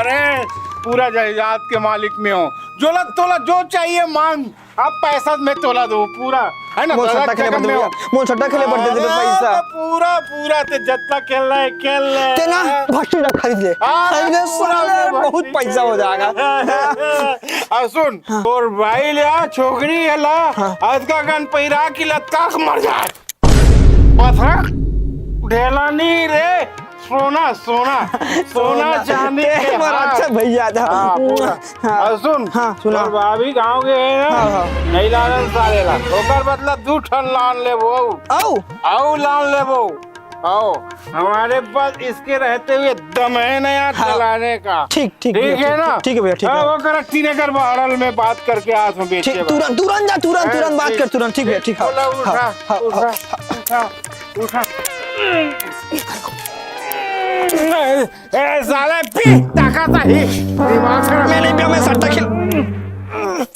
अरे पूरा जायदाद के मालिक में हो। जोला तोला जो चाहिए मांग, अब पैसा मैं तोला दो पूरा है ना। मोल सट्टा खेले पड़ते भैया, मोल सट्टा खेले पड़ते थे पैसा। पूरा पूरा ते जत्ता खेल रहा है खेल रहा ते ना भट्टी खरीद ले, खरीद ले साले, बहुत पैसा हो जाएगा। अब सुन और भाई ले छोकरी है ला आज का गन पैरा की लत्ता मर जाए पथरक ढेला नहीं रे, सोना सोना सोना चांदी के पर अच्छा भैया था। अब सुन सुना और भाभी गांव के है ना नहीं लालन साले ला ओकर बदला 2 टन लान ले वो आओ लान ले वो आओ। हमारे पास इसके रहते हुए दम है ना यार चलाने का। ठीक ठीक है ना, ठीक है भैया, ठीक है। वो करेक्टी नगर बाड़ल में बात करके आज में बेच के तुरंत तुरंत जा, तुरंत बात कर, तुरंत। ठीक है, ठीक है। उठा उठा उठा साले पी ताकत ही दिमाग